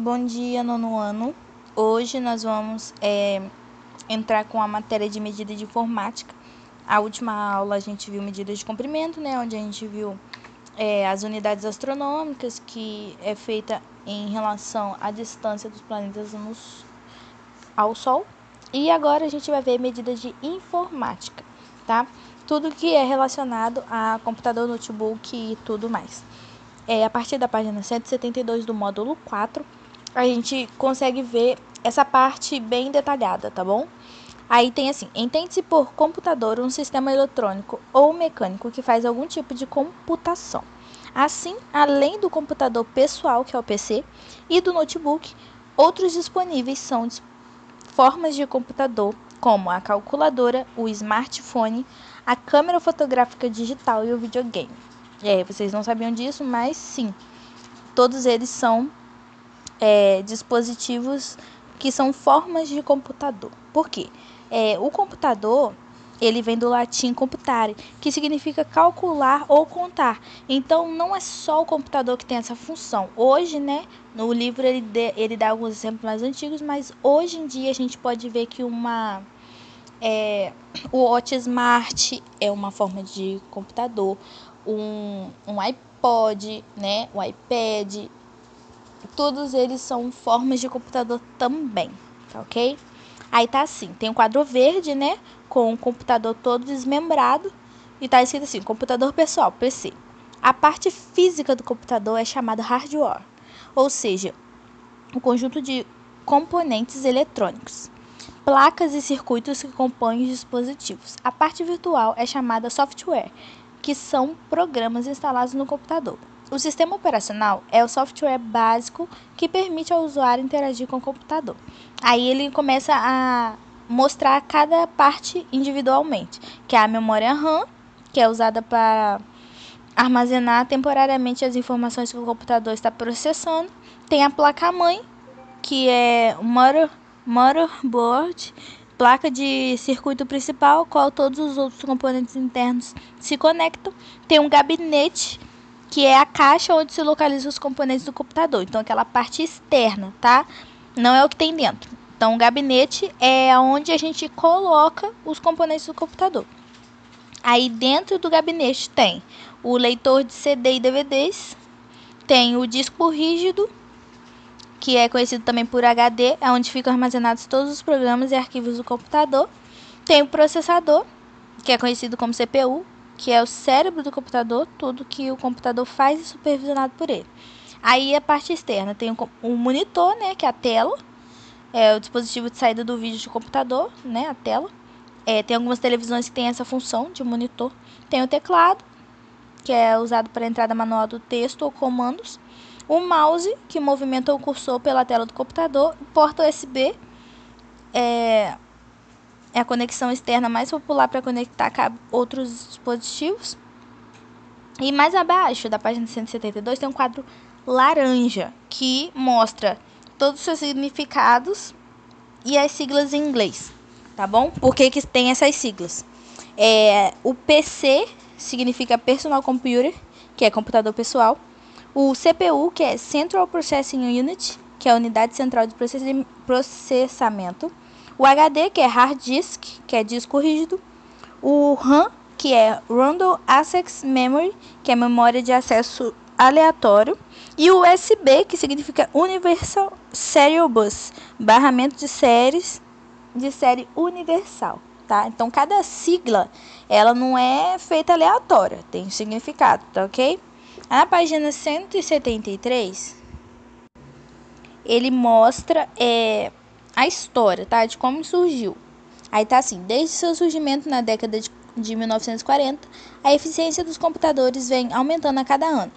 Bom dia, nono ano. Hoje nós vamos entrar com a matéria de medida de informática. A última aula a gente viu medidas de comprimento, né? Onde a gente viu as unidades astronômicas, que é feita em relação à distância dos planetas ao Sol. E agora a gente vai ver medidas de informática, tá? Tudo que é relacionado a computador, notebook e tudo mais. A partir da página 172 do módulo 4, a gente consegue ver essa parte bem detalhada, tá bom? Aí tem assim: entende-se por computador um sistema eletrônico ou mecânico que faz algum tipo de computação. Assim, além do computador pessoal, que é o PC, e do notebook, outros disponíveis são formas de computador, como a calculadora, o smartphone, a câmera fotográfica digital e o videogame. Vocês não sabiam disso, mas sim, todos eles são dispositivos que são formas de computador. Por quê? O computador, ele vem do latim computare, que significa calcular ou contar. Então, não é só o computador que tem essa função. Hoje, né, no livro ele dá alguns exemplos mais antigos, mas hoje em dia a gente pode ver que o Hotmart é uma forma de computador, um iPod, né, um iPad, todos eles são formas de computador também, tá ok? Aí tá assim, tem um quadro verde, né, com o computador todo desmembrado e tá escrito assim: computador pessoal, PC. A parte física do computador é chamada hardware, ou seja, o conjunto de componentes eletrônicos, placas e circuitos que compõem os dispositivos. A parte virtual é chamada software, que são programas instalados no computador. O sistema operacional é o software básico que permite ao usuário interagir com o computador. Aí ele começa a mostrar cada parte individualmente, que é a memória RAM, que é usada para armazenar temporariamente as informações que o computador está processando. Tem a placa-mãe, que é o motherboard, placa de circuito principal, qual todos os outros componentes internos se conectam. Tem um gabinete, que é a caixa onde se localizam os componentes do computador. Então, aquela parte externa, tá? Não é o que tem dentro. Então, o gabinete é onde a gente coloca os componentes do computador. Aí, dentro do gabinete tem o leitor de CD e DVDs, tem o disco rígido, que é conhecido também por HD, é onde ficam armazenados todos os programas e arquivos do computador. Tem o processador, que é conhecido como CPU, que é o cérebro do computador, tudo que o computador faz é supervisionado por ele. Aí a parte externa tem o monitor, né, que é a tela, é o dispositivo de saída do vídeo do computador, né, a tela. Tem algumas televisões que tem essa função de monitor. Tem o teclado, que é usado para a entrada manual do texto ou comandos. O mouse, que movimenta o cursor pela tela do computador. O porta USB é a conexão externa mais popular para conectar outros dispositivos. E mais abaixo da página 172 tem um quadro laranja, que mostra todos os seus significados e as siglas em inglês, tá bom? Por que tem essas siglas? O PC significa Personal Computer, que é computador pessoal. O CPU, que é Central Processing Unit, que é a unidade central de processamento. O HD, que é Hard Disk, que é disco rígido. O RAM, que é Random Access Memory, que é memória de acesso aleatório. E o USB, que significa Universal Serial Bus, barramento de série universal, tá? Então, cada sigla, ela não é feita aleatória, tem um significado, tá ok? Na página 173, ele mostra a história, tá? De como surgiu. Aí tá assim: desde seu surgimento na década de 1940, a eficiência dos computadores vem aumentando a cada ano,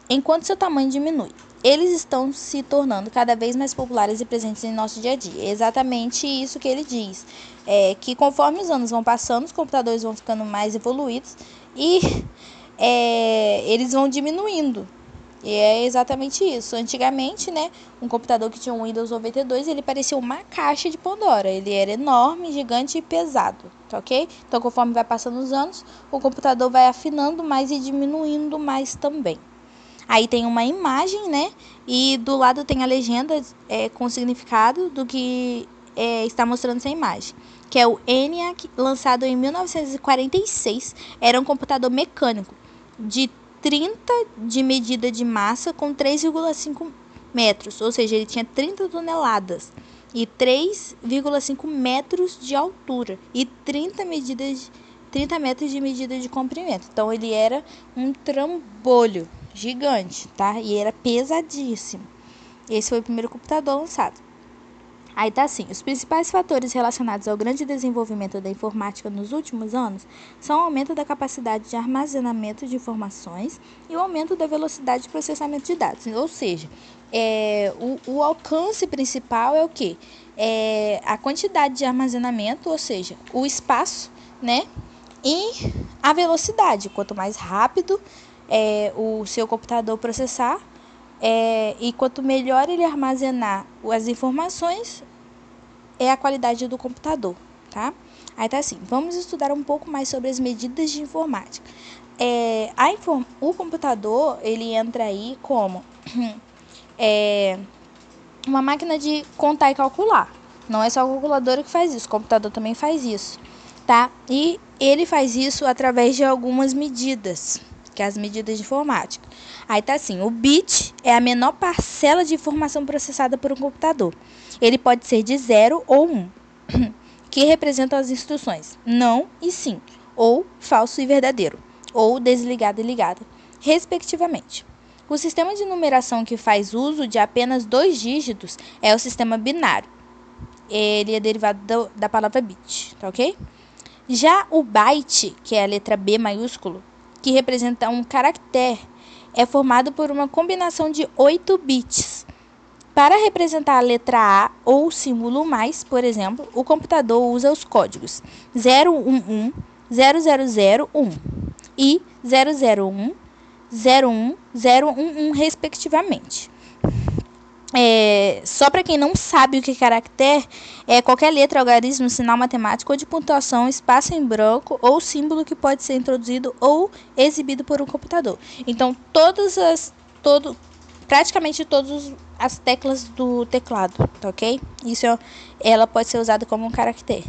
enquanto seu tamanho diminui. Eles estão se tornando cada vez mais populares e presentes em nosso dia a dia. É exatamente isso que ele diz. Que conforme os anos vão passando, os computadores vão ficando mais evoluídos e eles vão diminuindo. E é exatamente isso. Antigamente, né, um computador que tinha um Windows 92, ele parecia uma caixa de Pandora. Ele era enorme, gigante e pesado, tá ok? Então, conforme vai passando os anos, o computador vai afinando mais e diminuindo mais também. Aí tem uma imagem, né? E do lado tem a legenda com o significado do que está mostrando essa imagem. Que é o ENIAC, lançado em 1946. Era um computador mecânico de 30 de medida de massa com 3,5 metros. Ou seja, ele tinha 30 toneladas e 3,5 metros de altura e 30 metros de medida de comprimento. Então, ele era um trambolho gigante, tá? E era pesadíssimo. Esse foi o primeiro computador lançado. Aí tá assim, os principais fatores relacionados ao grande desenvolvimento da informática nos últimos anos são o aumento da capacidade de armazenamento de informações e o aumento da velocidade de processamento de dados. Ou seja, o alcance principal é o quê? A quantidade de armazenamento, ou seja, o espaço, né? E a velocidade. Quanto mais rápido o seu computador processar, e quanto melhor ele armazenar as informações, é a qualidade do computador, tá? Aí tá assim, vamos estudar um pouco mais sobre as medidas de informática. O computador, ele entra aí como uma máquina de contar e calcular. Não é só a calculadora que faz isso, o computador também faz isso, tá? E ele faz isso através de algumas medidas, que é as medidas de informática. Aí tá assim, o bit é a menor parcela de informação processada por um computador. Ele pode ser de 0 ou 1, que representam as instruções não e sim, ou falso e verdadeiro, ou desligado e ligado, respectivamente. O sistema de numeração que faz uso de apenas 2 dígitos é o sistema binário. Ele é derivado da palavra bit, tá ok? Já o byte, que é a letra B maiúsculo, que representa um caractere, é formado por uma combinação de 8 bits. Para representar a letra A ou o símbolo mais, por exemplo, o computador usa os códigos 011, 0001 e 001, 01, 011, respectivamente. Só para quem não sabe o que é caractere, é qualquer letra, algarismo, sinal matemático ou de pontuação, espaço em branco ou símbolo que pode ser introduzido ou exibido por um computador. Então, praticamente todas as teclas do teclado, tá ok? Ela pode ser usada como um caractere.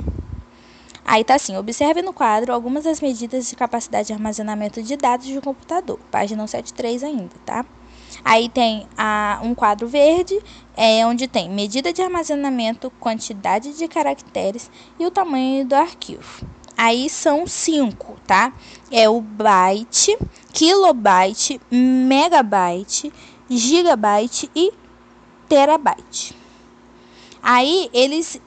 Aí tá assim, observe no quadro algumas das medidas de capacidade de armazenamento de dados de um computador. Página 173 ainda, tá? Aí tem um quadro verde, onde tem medida de armazenamento, quantidade de caracteres e o tamanho do arquivo. Aí são 5, tá? É o byte, kilobyte, megabyte, gigabyte e terabyte. Aí eles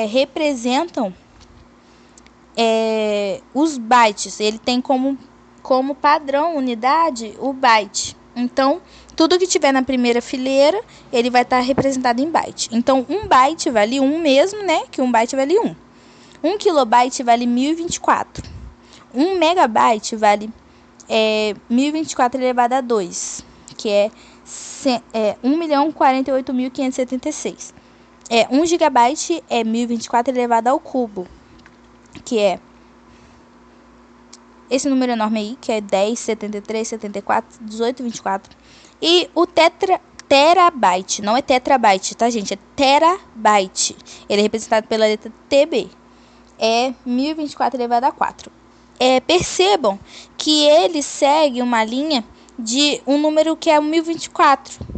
representam os bytes. Ele tem como padrão unidade o byte. Então, tudo que tiver na primeira fileira, ele vai estar representado em byte. Então, 1 byte vale 1 mesmo, né? Que 1 byte vale 1. 1 kilobyte vale 1024. 1 megabyte vale 1024 elevado a 2, que é 1.048.576. 1 gigabyte é 1024 elevado ao cubo, que é esse número enorme aí, que é 10, 73, 74, 18, 24. E o terabyte, não é tetrabyte, tá, gente? É terabyte. Ele é representado pela letra TB. É 1024 elevado a 4. Percebam que ele segue uma linha de um número que é o 1024.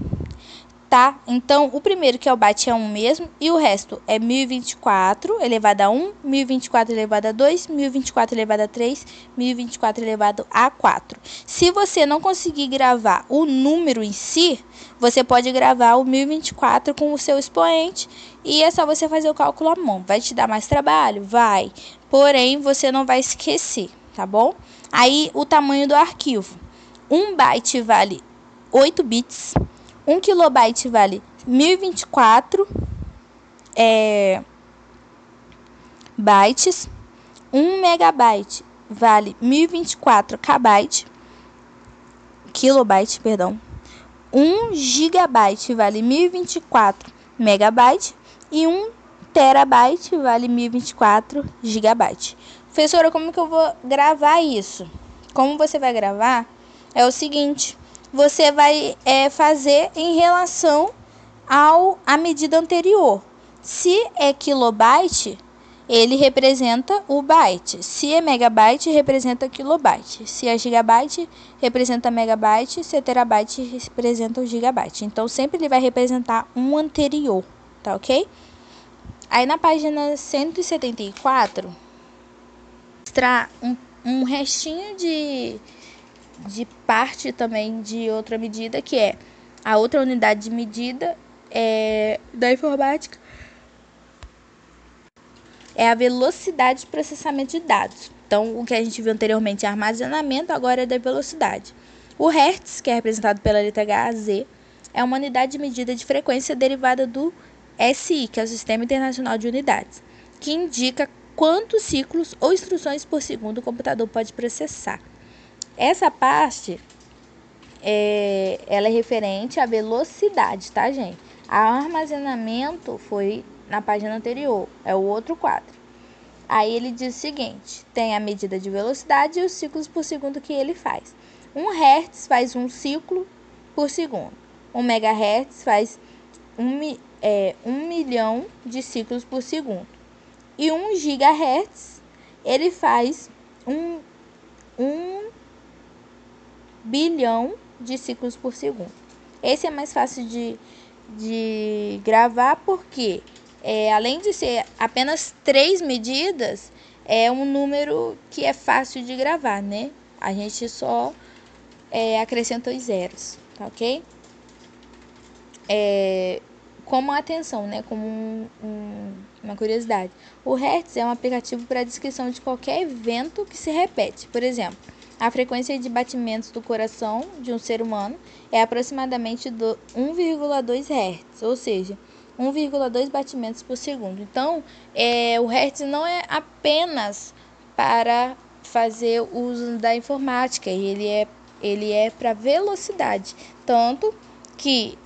Tá? Então, o primeiro, que é o byte, é 1 mesmo, e o resto é 1024 elevado a 1, 1024 elevado a 2, 1024 elevado a 3, 1024 elevado a 4. Se você não conseguir gravar o número em si, você pode gravar o 1024 com o seu expoente, e é só você fazer o cálculo à mão. Vai te dar mais trabalho? Vai. Porém, você não vai esquecer, tá bom? Aí, o tamanho do arquivo. 1 byte vale 8 bits. 1 kilobyte vale 1024 bytes. 1 megabyte vale 1024 kilobyte, perdão. 1 gigabyte vale 1024 megabyte e 1 terabyte vale 1024 gigabyte. Professora, como que eu vou gravar isso? Como você vai gravar é o seguinte: você vai fazer em relação à medida anterior. Se é kilobyte, ele representa o byte. Se é megabyte, representa kilobyte. Se é gigabyte, representa megabyte. Se é terabyte, representa o gigabyte. Então, sempre ele vai representar um anterior, tá ok? Aí, na página 174, mostrar um restinho de parte também de outra medida, que é a outra unidade de medida da informática, é a velocidade de processamento de dados. Então, o que a gente viu anteriormente é armazenamento, agora é da velocidade. O Hertz, que é representado pela letra Hz, é uma unidade de medida de frequência derivada do SI, que é o Sistema Internacional de Unidades, que indica quantos ciclos ou instruções por segundo o computador pode processar. Essa parte ela é referente à velocidade, tá, gente? O armazenamento foi na página anterior, é o outro quadro. Aí ele diz o seguinte: tem a medida de velocidade e os ciclos por segundo que ele faz. 1 Hz faz um ciclo por segundo. 1 MHz faz 1 milhão de ciclos por segundo. E 1 GHz, ele faz 1 bilhão de ciclos por segundo. Esse é mais fácil de gravar porque, além de ser apenas 3 medidas, é um número que é fácil de gravar, né? A gente só acrescenta os zeros, tá ok? Como atenção, né? Como uma curiosidade. O Hertz é um aplicativo para a descrição de qualquer evento que se repete. Por exemplo, a frequência de batimentos do coração de um ser humano é aproximadamente 1,2 Hz, ou seja, 1,2 batimentos por segundo. Então, o Hertz não é apenas para fazer uso da informática, ele é para velocidade. Tanto que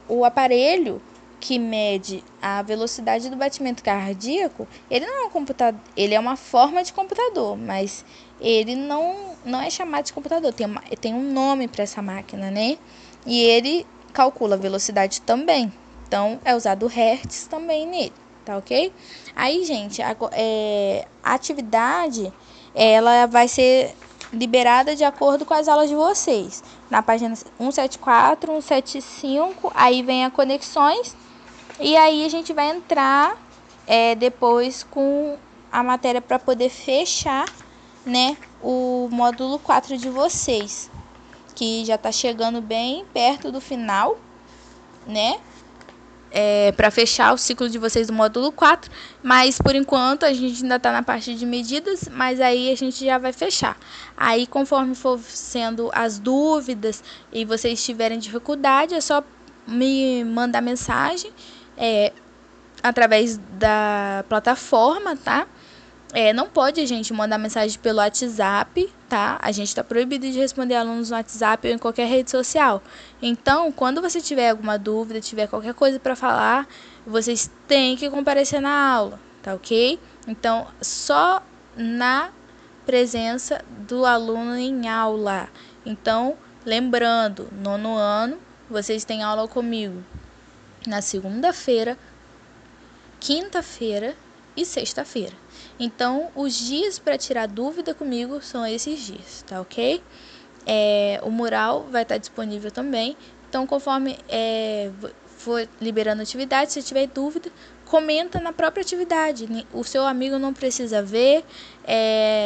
o aparelho que mede a velocidade do batimento cardíaco, ele não é um computador, ele é uma forma de computador, mas ele não é chamado de computador, tem um nome para essa máquina, né? E ele calcula a velocidade também, então é usado o Hertz também nele, tá ok? Aí, gente, a atividade, ela vai ser liberada de acordo com as aulas de vocês. Na página 174, 175, aí vem a conexões. E aí a gente vai entrar depois com a matéria para poder fechar, né, o módulo 4 de vocês, que já está chegando bem perto do final, né? Para fechar o ciclo de vocês do módulo 4, mas por enquanto a gente ainda está na parte de medidas, mas aí a gente já vai fechar. Aí, conforme for sendo as dúvidas e vocês tiverem dificuldade, é só me mandar mensagem através da plataforma, tá? Não pode a gente mandar mensagem pelo WhatsApp, tá? A gente está proibido de responder alunos no WhatsApp ou em qualquer rede social. Então, quando você tiver alguma dúvida, tiver qualquer coisa para falar, vocês têm que comparecer na aula, tá ok? Então, só na presença do aluno em aula. Então, lembrando, 9º ano, vocês têm aula comigo na segunda-feira, quinta-feira e sexta-feira. Então, os dias para tirar dúvida comigo são esses dias, tá ok? O mural vai estar disponível também. Então, conforme for liberando atividade, se tiver dúvida, comenta na própria atividade. O seu amigo não precisa ver,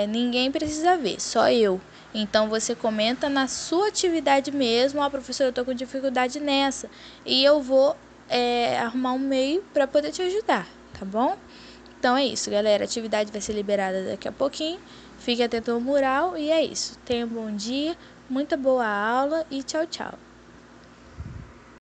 ninguém precisa ver, só eu. Então, você comenta na sua atividade mesmo: professor, eu estou com dificuldade nessa. E eu vou arrumar um meio para poder te ajudar, tá bom? Então é isso, galera. A atividade vai ser liberada daqui a pouquinho. Fique atento ao mural e é isso. Tenha um bom dia, muita boa aula e tchau, tchau.